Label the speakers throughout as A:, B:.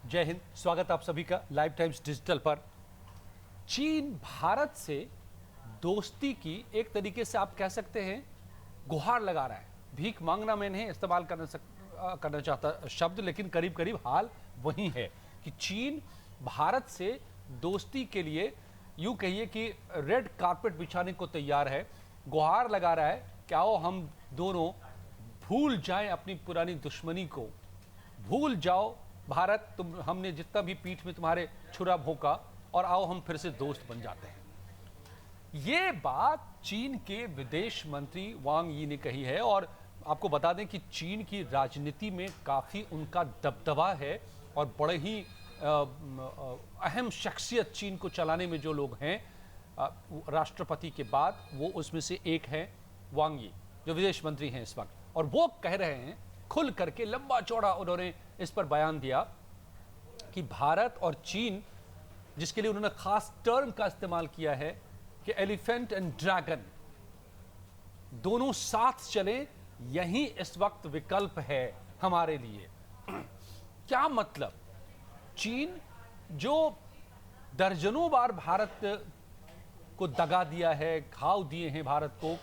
A: जय हिंद। स्वागत आप सभी का लाइव टाइम्स डिजिटल पर। चीन भारत से दोस्ती की एक तरीके से आप कह सकते हैं गुहार लगा रहा है। भीख मांगना मैं नहीं इस्तेमाल करना चाहता शब्द, लेकिन करीब करीब हाल वही है कि चीन भारत से दोस्ती के लिए यूं कहिए कि रेड कारपेट बिछाने को तैयार है। गुहार लगा रहा है कि आओ हम दोनों भूल जाएं अपनी पुरानी दुश्मनी को, भूल जाओ भारत, तुम हमने जितना भी पीठ में तुम्हारे छुरा भोंका, और आओ हम फिर से दोस्त बन जाते हैं। ये बात चीन के विदेश मंत्री वांग यी ने कही है। और आपको बता दें कि चीन की राजनीति में काफ़ी उनका दबदबा है और बड़े ही अहम शख्सियत चीन को चलाने में जो लोग हैं राष्ट्रपति के बाद, वो उसमें से एक है वांग यी, जो विदेश मंत्री हैं इस वक्त। और वो कह रहे हैं खुल करके, लंबा चौड़ा उन्होंने इस पर बयान दिया कि भारत और चीन, जिसके लिए उन्होंने खास टर्म का इस्तेमाल किया है कि एलिफेंट एंड ड्रैगन, दोनों साथ चले, यही इस वक्त विकल्प है हमारे लिए। क्या मतलब? चीन जो दर्जनों बार भारत को दगा दिया है, घाव दिए हैं भारत को,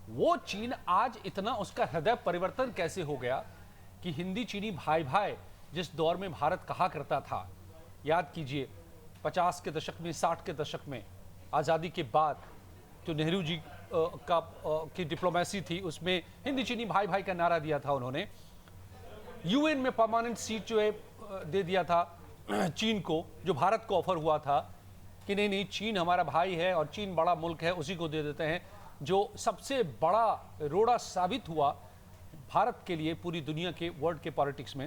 A: वो चीन आज इतना उसका हृदय परिवर्तन कैसे हो गया कि हिंदी चीनी भाई भाई जिस दौर में भारत कहा करता था, याद कीजिए 50 के दशक में, 60 के दशक में, आज़ादी के बाद जो नेहरू जी की डिप्लोमेसी थी, उसमें हिंदी चीनी भाई भाई का नारा दिया था उन्होंने। यूएन में परमानेंट सीट जो है दे दिया था चीन को, जो भारत को ऑफर हुआ था कि नहीं नहीं चीन हमारा भाई है और चीन बड़ा मुल्क है, उसी को दे देते हैं। जो सबसे बड़ा रोड़ा साबित हुआ भारत के लिए पूरी दुनिया के, वर्ल्ड के पॉलिटिक्स में,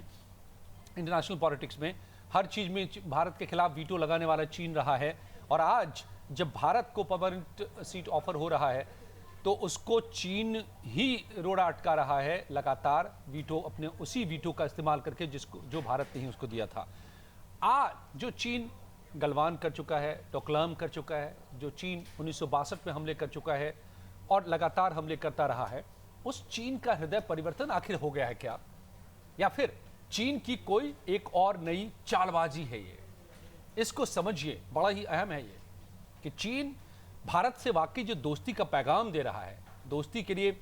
A: इंटरनेशनल पॉलिटिक्स में, हर चीज़ में भारत के खिलाफ वीटो लगाने वाला चीन रहा है। और आज जब भारत को परमानेंट सीट ऑफर हो रहा है तो उसको चीन ही रोड़ा अटका रहा है लगातार, वीटो, अपने उसी वीटो का इस्तेमाल करके जिसको, जो भारत ने ही उसको दिया था। आज जो चीन गलवान कर चुका है, डोकलाम कर चुका है, जो चीन 1962 में हमले कर चुका है और लगातार हमले करता रहा है, उस चीन का हृदय परिवर्तन आखिर हो गया है क्या? या फिर चीन की कोई एक और नई चालबाजी है? ये इसको समझिए, बड़ा ही अहम है ये कि चीन भारत से वाकई जो दोस्ती का पैगाम दे रहा है, दोस्ती के लिए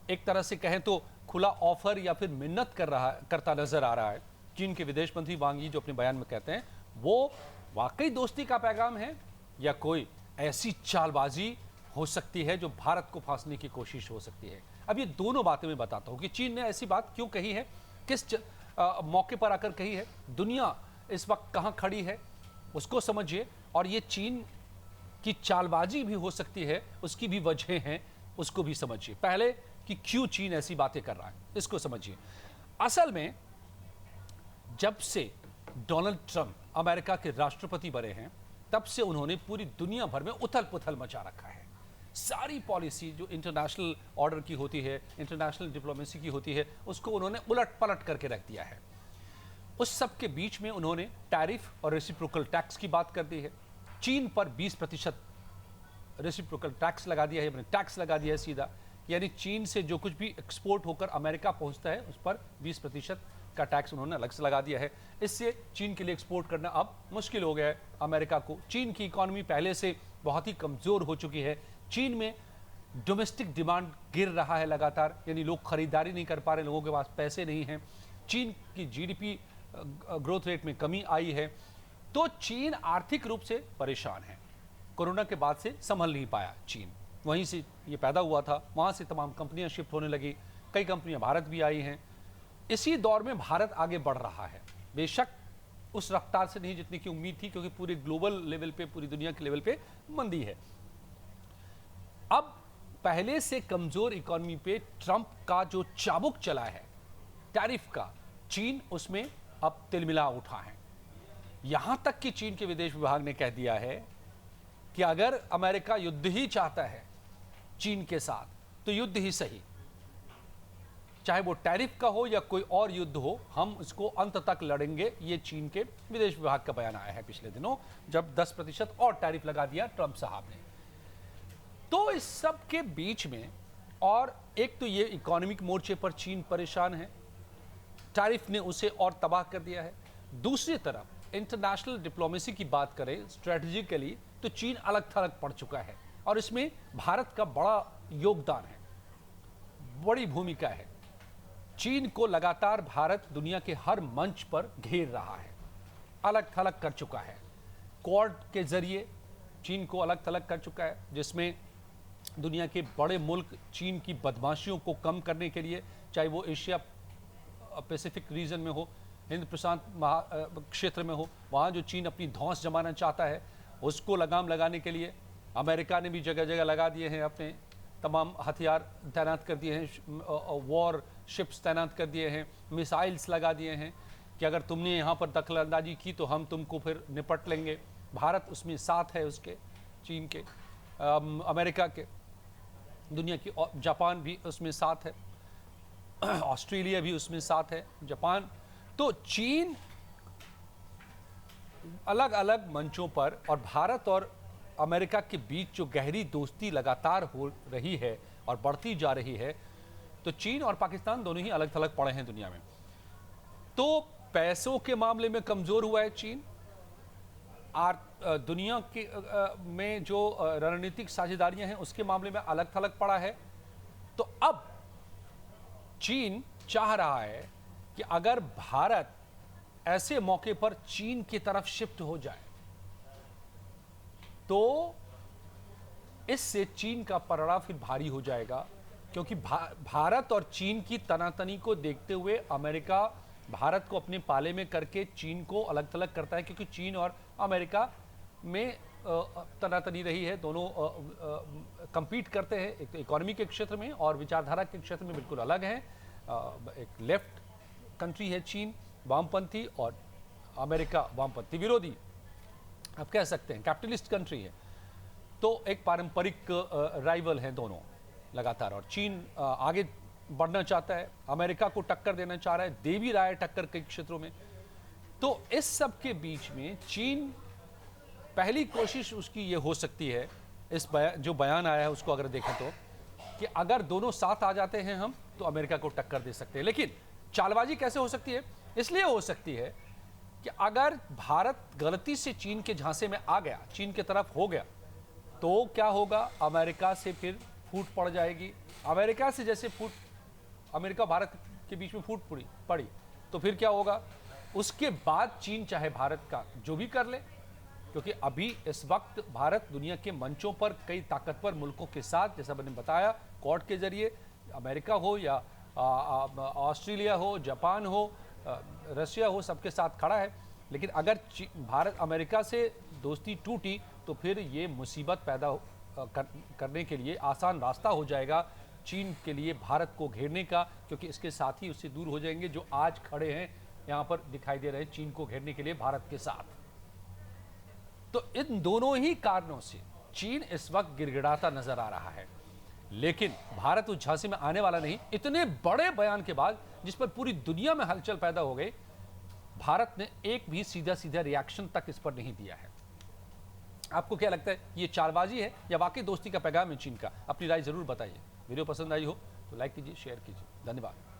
A: एक तरह से कहें तो खुला ऑफर या फिर मिन्नत करता नजर आ रहा है। चीन के विदेश मंत्री वांग यी जो अपने बयान में कहते हैं, वो वाकई दोस्ती का पैगाम है या कोई ऐसी चालबाजी हो सकती है जो भारत को फांसने की कोशिश हो सकती है? अब ये दोनों बातें मैं बताता हूं कि चीन ने ऐसी बात क्यों कही है, किस मौके पर आकर कही है, दुनिया इस वक्त कहां खड़ी है उसको समझिए, और ये चीन की चालबाजी भी हो सकती है, उसकी भी वजह हैं, उसको भी समझिए। पहले कि क्यों चीन ऐसी बातें कर रहा है, इसको समझिए। असल में जब से डोनाल्ड ट्रंप अमेरिका के राष्ट्रपति बने हैं, तब से उन्होंने पूरी दुनिया भर में उथल पुथल मचा रखा है। सारी पॉलिसी जो इंटरनेशनल ऑर्डर की होती है, इंटरनेशनल डिप्लोमेसी की होती है, उसको उन्होंने उलट पलट करके रख दिया है। उस सब के बीच में उन्होंने टैरिफ और रेसिप्रोकल टैक्स की बात कर दी है। चीन पर 20% रेसिप्रोकल टैक्स लगा दिया है, टैक्स लगा दिया है सीधा, यानी चीन से जो कुछ भी एक्सपोर्ट होकर अमेरिका पहुंचता है उस पर 20% का टैक्स उन्होंने अलग से लगा दिया है। इससे चीन के लिए एक्सपोर्ट करना अब मुश्किल हो गया है अमेरिका को। चीन की इकॉनमी पहले से बहुत ही कमज़ोर हो चुकी है। चीन में डोमेस्टिक डिमांड गिर रहा है लगातार, यानी लोग खरीदारी नहीं कर पा रहे, लोगों के पास पैसे नहीं हैं। चीन की जीडीपी ग्रोथ रेट में कमी आई है, तो चीन आर्थिक रूप से परेशान है। कोरोना के बाद से संभल नहीं पाया चीन, वहीं से ये पैदा हुआ था, वहाँ से तमाम कंपनियाँ शिफ्ट होने लगी, कई कंपनियाँ भारत भी आई हैं। इसी दौर में भारत आगे बढ़ रहा है, बेशक उस रफ्तार से नहीं जितनी की उम्मीद थी, क्योंकि पूरे ग्लोबल लेवल पे, पूरी दुनिया के लेवल पे मंदी है। अब पहले से कमजोर इकोनॉमी पे ट्रंप का जो चाबुक चला है टैरिफ का, चीन उसमें अब तिलमिला उठा है। यहां तक कि चीन के विदेश विभाग ने कह दिया है कि अगर अमेरिका युद्ध ही चाहता है चीन के साथ, तो युद्ध ही सही, चाहे वो टैरिफ का हो या कोई और युद्ध हो, हम इसको अंत तक लड़ेंगे। ये चीन के विदेश विभाग का बयान आया है पिछले दिनों, जब 10% और टैरिफ लगा दिया ट्रंप साहब ने। तो इस सब के बीच में, और एक तो ये इकोनॉमिक मोर्चे पर चीन परेशान है, टैरिफ ने उसे और तबाह कर दिया है। दूसरी तरफ इंटरनेशनल डिप्लोमेसी की बात करें स्ट्रेटेजिकली, तो चीन अलग थलग पड़ चुका है और इसमें भारत का बड़ा योगदान है, बड़ी भूमिका है। चीन को लगातार भारत दुनिया के हर मंच पर घेर रहा है, अलग थलग कर चुका है। क्वाड के जरिए चीन को अलग थलग कर चुका है, जिसमें दुनिया के बड़े मुल्क चीन की बदमाशियों को कम करने के लिए, चाहे वो एशिया पैसिफिक रीजन में हो, हिंद प्रशांत क्षेत्र में हो, वहाँ जो चीन अपनी धौंस जमाना चाहता है उसको लगाम लगाने के लिए अमेरिका ने भी जगह जगह लगा दिए हैं, अपने तमाम हथियार तैनात कर दिए हैं, वॉर शिप्स तैनात कर दिए हैं, मिसाइल्स लगा दिए हैं कि अगर तुमने यहाँ पर दखलंदाजी की तो हम तुमको फिर निपट लेंगे। भारत उसमें साथ है उसके, चीन के, अमेरिका के, दुनिया की, जापान भी उसमें साथ है, ऑस्ट्रेलिया भी उसमें साथ है, जापान। तो चीन अलग अलग मंचों पर, और भारत और अमेरिका के बीच जो गहरी दोस्ती लगातार हो रही है और बढ़ती जा रही है, तो चीन और पाकिस्तान दोनों ही अलग थलग पड़े हैं दुनिया में। तो पैसों के मामले में कमजोर हुआ है चीन, दुनिया के में जो रणनीतिक साझेदारियां हैं उसके मामले में अलग थलग पड़ा है। तो अब चीन चाह रहा है कि अगर भारत ऐसे मौके पर चीन की तरफ शिफ्ट हो जाए तो इससे चीन का पलड़ा फिर भारी हो जाएगा, क्योंकि भारत और चीन की तनातनी को देखते हुए अमेरिका भारत को अपने पाले में करके चीन को अलग थलग करता है, क्योंकि चीन और अमेरिका में तनातनी रही है, दोनों कंपीट करते हैं, एक इकोनॉमी के क्षेत्र में और विचारधारा के क्षेत्र में बिल्कुल अलग हैं। एक लेफ्ट कंट्री है चीन, वामपंथी, और अमेरिका वामपंथी विरोधी, आप कह सकते हैं कैपिटलिस्ट कंट्री है। तो एक पारंपरिक राइवल हैं दोनों लगातार, और चीन आगे बढ़ना चाहता है, अमेरिका को टक्कर देना चाह रहा है, दे भी रहा है टक्कर कई क्षेत्रों में। तो इस सब के बीच में चीन, पहली कोशिश उसकी ये हो सकती है, इस जो बयान आया है उसको अगर देखें तो, कि अगर दोनों साथ आ जाते हैं हम तो अमेरिका को टक्कर दे सकते हैं। लेकिन चालबाजी कैसे हो सकती है? इसलिए हो सकती है कि अगर भारत गलती से चीन के झांसे में आ गया, चीन की तरफ हो गया, तो क्या होगा? अमेरिका से फिर फूट पड़ जाएगी। अमेरिका से जैसे अमेरिका भारत के बीच में फूट पड़ी तो फिर क्या होगा? उसके बाद चीन चाहे भारत का जो भी कर ले, क्योंकि अभी इस वक्त भारत दुनिया के मंचों पर कई ताकतवर मुल्कों के साथ, जैसा मैंने बताया, क्वाड के जरिए, अमेरिका हो या ऑस्ट्रेलिया हो, जापान हो, रशिया हो, सबके साथ खड़ा है। लेकिन अगर भारत अमेरिका से दोस्ती टूटी तो फिर ये मुसीबत पैदा करने के लिए आसान रास्ता हो जाएगा चीन के लिए भारत को घेरने का, क्योंकि इसके साथ ही उससे दूर हो जाएंगे जो आज खड़े हैं यहाँ पर दिखाई दे रहे हैं चीन को घेरने के लिए भारत के साथ। तो इन दोनों ही कारणों से चीन इस वक्त गिड़गिड़ाता नजर आ रहा है। लेकिन भारत उस झांसे में आने वाला नहीं। इतने बड़े बयान के बाद, जिस पर पूरी दुनिया में हलचल पैदा हो गई, भारत ने एक भी सीधा सीधा रिएक्शन तक इस पर नहीं दिया है। आपको क्या लगता है, ये चालबाजी है या वाकई दोस्ती का पैगाम है चीन का? अपनी राय जरूर बताइए। वीडियो पसंद आई हो तो लाइक कीजिए, शेयर कीजिए। धन्यवाद।